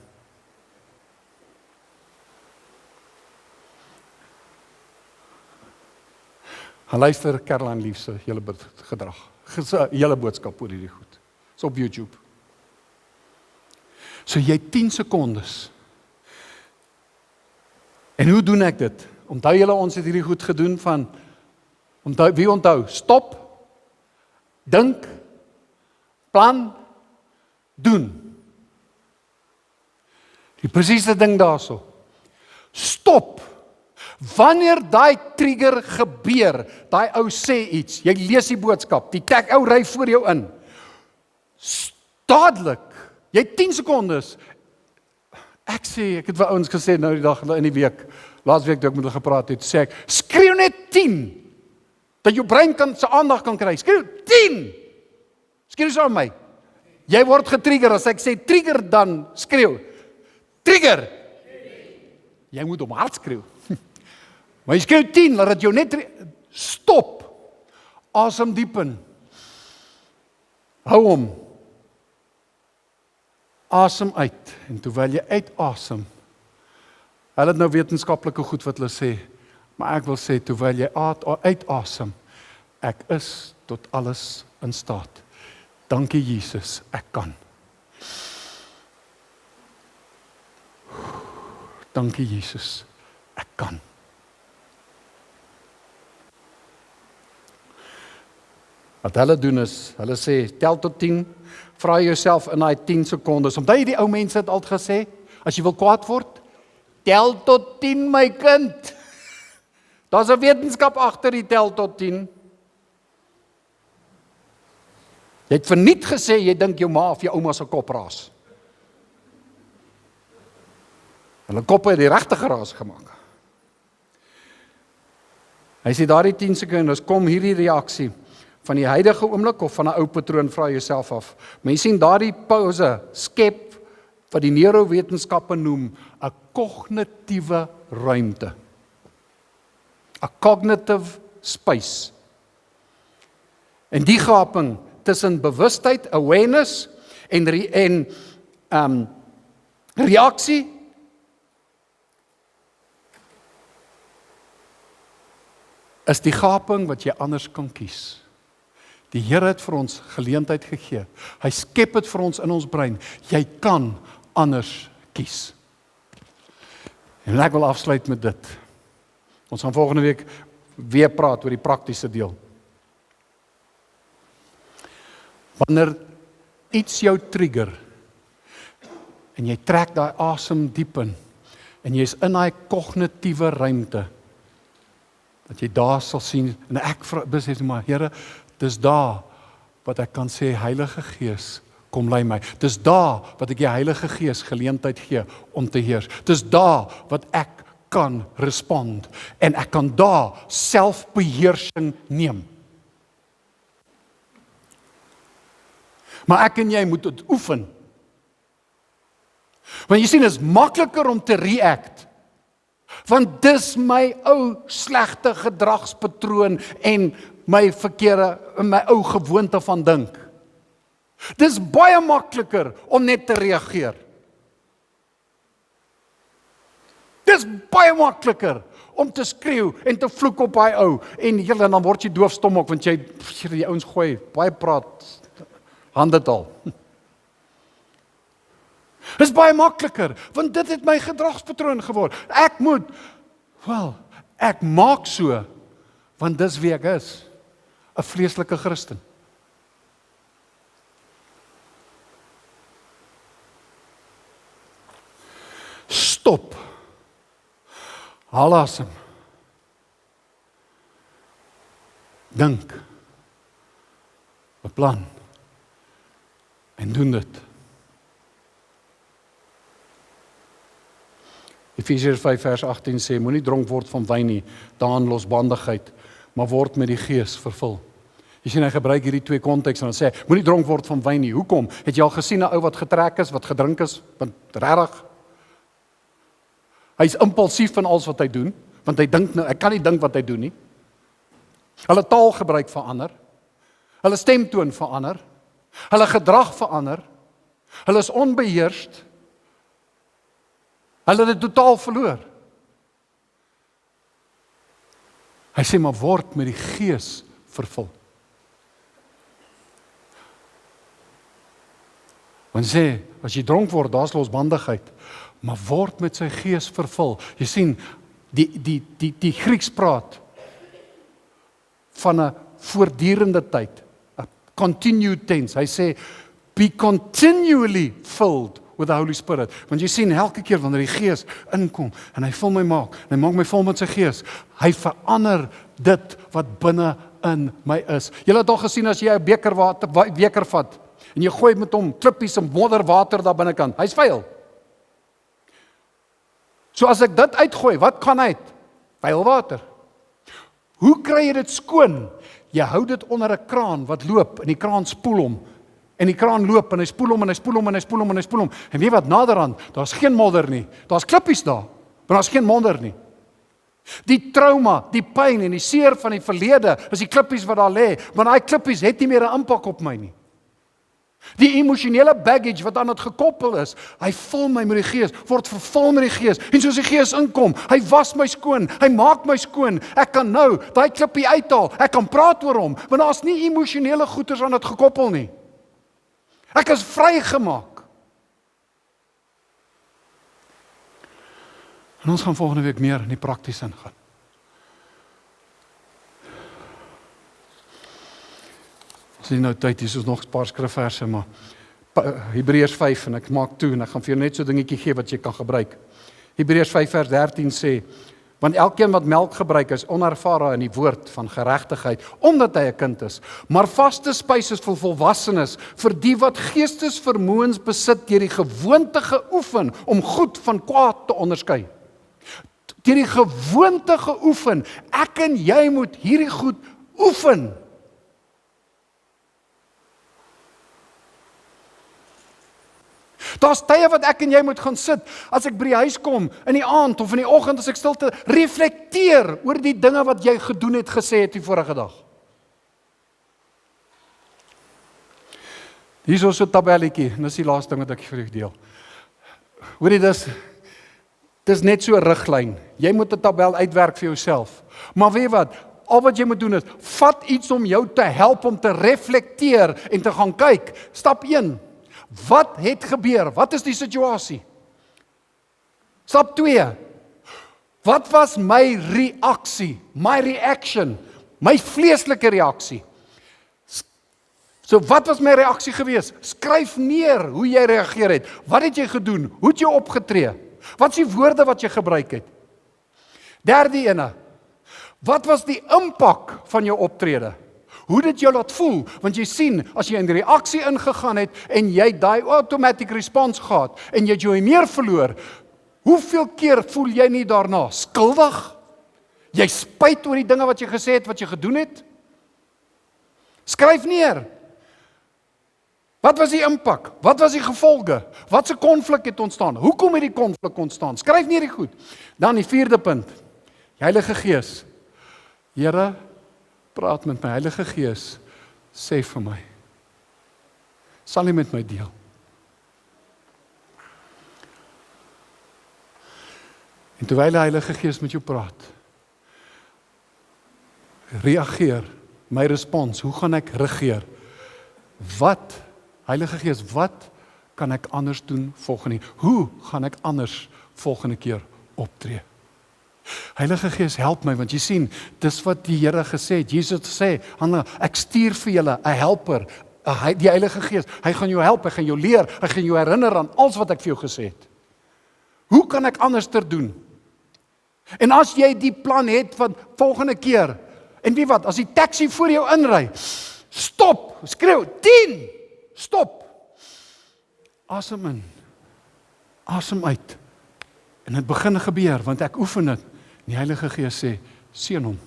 Gaan luister Caroline Leaf se hele gedrag, hele boodskap oor hierdie goed. Dis op YouTube. So jy 10 sekondes. En hoe doen ek dit? Onthou julle ons het hierdie goed gedoen van onthou, stop, dink, plan, doen. Die presiese ding daarso. Stop. Wanneer daai trigger gebeur, daai ou sê iets, jy lees die boodskap, die ou ry voor jou in. Dadelik, jy 10 sekondes. Ek het vir ouens gesê nou die dag in die week, laasweek toe ek met hulle gepraat het, sê ek, skreeu net 10, dat jou brein sy aandag kan kry. Skreeu 10! Skreeu so aan my. Jy word getrigger, as ek sê trigger, dan skreeu. Trigger! Jy moet om hard skreeu. Maar jy skreeu 10, laat dit jou net stop. Asem diep in. Hou hom. Asem uit. En terwyl jy uitasem, hulle het nou wetenskaplike goed wat hulle sê, maar ek wil sê, terwyl jy uitasem, ek is tot alles in staat. Dankie Jesus, ek kan. Dankie Jesus, ek kan. Wat hulle doen is, hulle sê, tel tot 10, vra jouself in daai 10 sekondes. Omdat jy die ou mense het altyd gesê, as jy wil kwaad word, tel tot 10 my kind. Daar's 'n wetenskap agter die tel tot 10. Jy het verniet gesê, jy dink jou ma of jou ouma se kop raas. Hulle koppe het die regte geraas gemaak. Hy sê daardie 10 sekondes, kom hierdie reaksie van die huidige oomblik of van 'n ou patroon, vra jouself af. Maar jy sien daardie pause skep wat die neurowetenskappe noem 'n kognitiewe ruimte. 'n Cognitive space. En die gaping tussen bewustheid, awareness en reaksie is die gaping wat jy anders kan kies. Die Here het vir ons geleentheid gegee. Hy skep dit vir ons in ons brein. Jy kan anders kies. En ek wil afsluit met dit. Ons gaan volgende week weer praat oor die praktiese deel. Wanneer iets jou trigger, en jy trek daai asem diep in, en jy is in daai kognitiewe ruimte, dat jy daar sal sien, en ek besef maar, Here, dis daar wat ek kan sê, Heilige Gees, kom lei my. Dis daar wat ek die Heilige Gees geleentheid gee om te heers. Dis daar wat ek kan respond, en ek kan daar selfbeheersing neem. Maar ek en jy moet dit oefen. Want jy sien, dit is makliker om te react, want dis my ou slegte gedragspatroon en my my ou gewoonte van dink. Dis baie makliker om net te reageer. Dis baie makliker om te skreeu en te vloek op daai ou, en dan word jy doofstom ook, want jy die ouens gooi, baie praat, hande taal. Dis baie makliker, want dit het my gedragspatroon geword. Ek maak so, want dis wie ek is, 'n vleeslike Christen. Stop. Haal asem. Dink. Beplan. En doen dit. Efesiërs 5 vers 18 sê, moenie dronk word van wyn nie, daarin losbandigheid, maar word met die Gees vervul. Jy sien, hy gebruik hierdie twee konteks en dan sê, moenie dronk word van wyn nie. Hoekom? Het jy al gesien 'n ou wat getrek is, wat gedrink is, want regtig, hy's impulsief in alles wat hy doen, want hy dink nou, ek kan nie dink wat hy doen nie. Hulle taalgebruik verander, hulle stemtoon verander, hulle gedrag verander, hulle is onbeheerst, hulle het dit totaal verloor. Hy sê, maar word met die Gees vervul. Want sê, as jy dronk word, daar's losbandigheid, maar word met sy Gees vervul. Jy sien, die Grieks praat van 'n voortdurende tyd, 'n continued tense. Hy sê, be continually filled with the Holy Spirit. Want jy sien, elke keer wanneer die Gees inkom, en hy vul my maak, en hy maak my vol met sy Gees, hy verander dit wat binne in my is. Jy het al gesien, as jy 'n beker vat, en jy gooi met hom klippies en modderwater daar binnekant, hy's vuil. So as ek dit uitgooi, wat gaan uit? Vuil water. Hoe kry jy dit skoon? Jy hou dit onder 'n kraan wat loop en die kraan spoel hom. En die kraan loop en hy spoel hom en hy spoel hom en hy spoel hom en hy spoel hom. En weet wat, naderhand, daar's geen modder nie. Daar's klippies daar, maar daar's geen modder nie. Die trauma, die pyn en die seer van die verlede is die klippies wat daar lê, maar daai klippies het nie meer 'n impak op my nie. Die emosionele baggage wat aan dit gekoppel is, hy vul my met die Gees, word vervul met die Gees, en soos die Gees inkom, hy was my skoon, hy maak my skoon, ek kan nou daai klippie uithaal, ek kan praat oor hom, want daar's nie emosionele goeders aan dit gekoppel nie. Ek is vrygemaak. En ons gaan volgende week meer in die prakties ingaan. Ons sien nou tyd, hier is nog 'n paar skrifverse, maar Hebreërs 5, en ek maak toe, en ek gaan vir jou net so 'n dingetjie gee wat jy kan gebruik. Hebreërs 5 vers 13 sê, want elkeen wat melk gebruik is onervare in die woord van geregtigheid, omdat hy 'n kind is. Maar vaste spys is vir volwassenes, vir die wat geestesvermoëns besit deur die gewoonte geoefen om goed van kwaad te onderskei. Deur die gewoonte geoefen. Ek en jy moet hierdie goed oefen. Daar's tye wat ek en jy moet gaan sit, as ek by die huis kom, in die aand of in die oggend, as ek stilte, reflekteer oor die dinge wat jy gedoen het, gesê het die vorige dag. Hier is so 'n tabelletjie, en dis die laaste ding wat ek vir julle deel. Hoorie, dis net so 'n riglyn. Jy moet 'n tabel uitwerk vir jouself. Maar weet jy wat? Al wat jy moet doen is, vat iets om jou te help om te reflekteer en te gaan kyk. Stap 1. Wat het gebeur? Wat is die situasie? Stap 2. Wat was my reaksie? My reaction? My vleeslike reaksie? So wat was my reaksie gewees? Skryf neer hoe jy reageer het. Wat het jy gedoen? Hoe het jy opgetree? Wat is die woorde wat jy gebruik het? Derde ene. Wat was die impak van jou optrede? Hoe dit jou laat voel? Want jy sien, as jy in die reaksie ingegaan het en jy daai automatic response gehad en jy het jou meer verloor, hoeveel keer voel jy nie daarna skuldig? Jy spyt oor die dinge wat jy gesê het, wat jy gedoen het? Skryf neer. Wat was die impak? Wat was die gevolge? Wat se konflik het ontstaan? Hoekom het die konflik ontstaan? Skryf neer die goed. Dan die 4de punt. Die Heilige Gees. Here, praat met my. Heilige Gees, sê vir my. Sal jy met my deel? En terwyl die Heilige Gees met jou praat, reageer, my respons, hoe gaan ek reageer? Wat, Heilige Gees, wat kan ek anders doen volgende keer? Hoe gaan ek anders volgende keer optree? Heilige Gees, help my, want jy sien, dis wat die Here gesê het. Jesus sê, ek stuur vir julle 'n helper, die Heilige Gees. Hy gaan jou help, hy gaan jou leer, hy gaan jou herinner aan alles wat ek vir jou gesê het. Hoe kan ek anders doen? En as jy die plan het van volgende keer, en wie wat, as die taxi voor jou inry, stop, skreeu, 10, stop. Asem in, asem uit. En dit begin gebeur, want ek oefen dit. Die Heilige Gees sê, seën hom.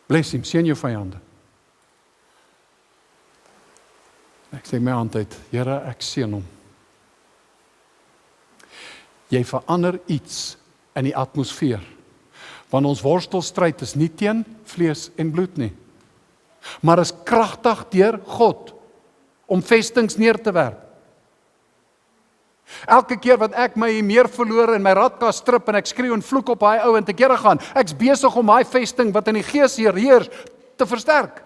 Bless him, seën jou vyande. Ek sê my hand uit, Here, ek seën hom. Jy verander iets in die atmosfeer. Want ons worstelstryd is nie teen vlees en bloed nie, maar is kragtig deur God om vestings neer te werp. Elke keer wat ek my meer verloor in my radkas strip en ek skreeu en vloek op daai ou en te kere gaan, ek's besig om daai vesting wat in die gees heers te versterk.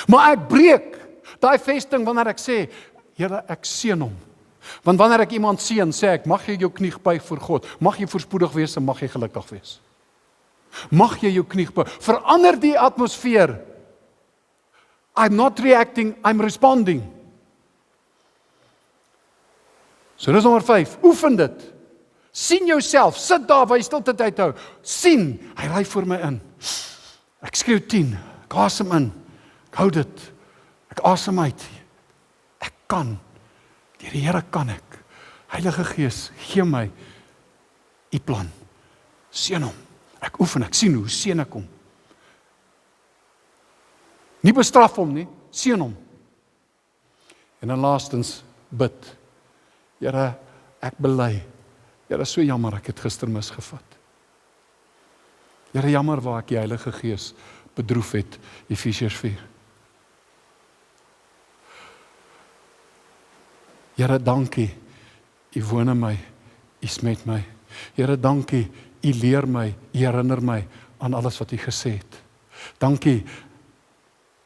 Maar ek breek daai vesting wanneer ek sê, Here, ek seën hom. Want wanneer ek iemand seën, sê ek, mag jy jou knie buig voor God, mag jy voorspoedig wees en mag jy gelukkig wees. Mag jy jou knie buig. Verander die atmosfeer. I'm not reacting, I'm responding. So dis nommer 5, oefen dit. Sien jouself, sit daar waar jy stilte tyd hou. Sien, hy ry voor my in. Ek skreeu 10, ek asem in, ek hou dit, ek asem uit. Ek kan, deur die Here kan ek. Heilige Gees, gee my U plan. Seën hom. Ek oefen, ek sien hoe seën ek hom. Nie bestraf hom nie, seën hom. En dan laastens, bid. Here, ek bely. Here, so jammer ek het gister misgevat. Here, jammer waar ek die Heilige Gees bedroef het, Efesiërs 4. Here, dankie, U woon in my, U is met my. Here, dankie, U leer my, U herinner my aan alles wat U gesê het. Dankie,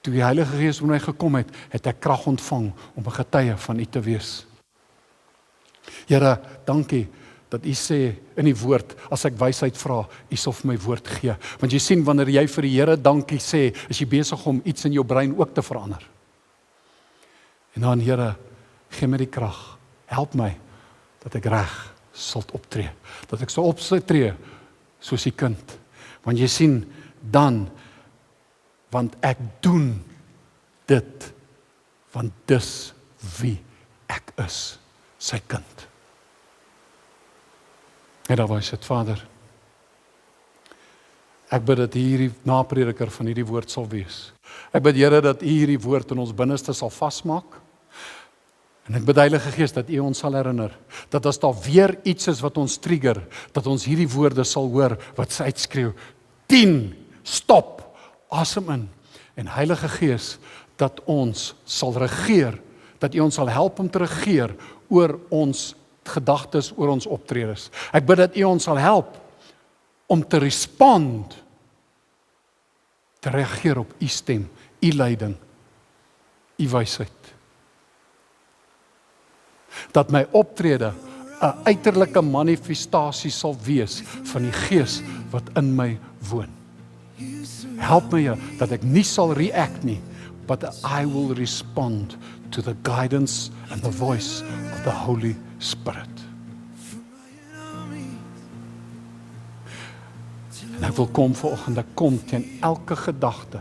toe die Heilige Gees oor my gekom het, het ek krag ontvang om 'n getuie van U te wees. Here, dankie dat U sê in die woord, as ek wysheid vra, U sal vir my woord gee. Want jy sien, wanneer jy vir die Here dankie sê, is jy besig om iets in jou brein ook te verander. En dan, Here, gee my die krag, help my, dat ek reg sal optree, dat ek sal optree soos die kind. Want jy sien, dan, want ek doen dit, want dis wie ek is, sy kind. En daar was dit, Vader. Ek bid dat U hierdie naprediker van hierdie woord sal wees. Ek bid, Here, dat U hierdie woord in ons binneste sal vasmaak. En ek bid, Heilige Gees, dat U ons sal herinner, dat as daar weer iets is wat ons trigger, dat ons hierdie woorde sal hoor, wat sy uitskreeu, 10, stop, asem in, en Heilige Gees, dat ons sal regeer, dat U ons sal help om te regeer, oor ons gedagtes, oor ons optredes. Ek bid dat U ons sal help, om te respond, te reageer op U stem, U leiding, U wysheid. Dat my optrede 'n uiterlike manifestasie sal wees van die Gees wat in my woon. Help my, dat ek nie sal react nie, but I will respond to the guidance and the voice of the Holy Spirit. En ek wil kom vanoggend, ek kom teen elke gedagte,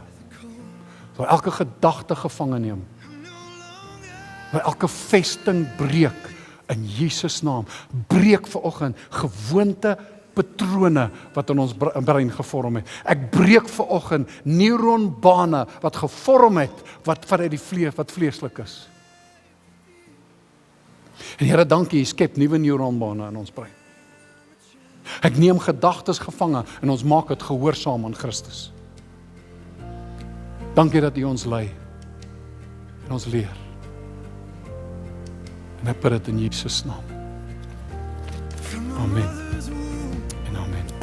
wil elke gedagte gevange neem, wil elke vesting breek in Jesus naam. Breek vanoggend gewoonte patrone wat in ons brein gevorm het. Ek breek vanoggend neuronbane wat gevorm het wat vanuit die vlees wat vleeslik is. En Here, dankie, U skep nuwe neuronbane in ons brein. Ek neem gedagtes gevange en ons maak dit gehoorsaam aan Christus. Dankie dat U ons lei en ons leer. En ek bid dit in Jesus naam. Amen. En amen.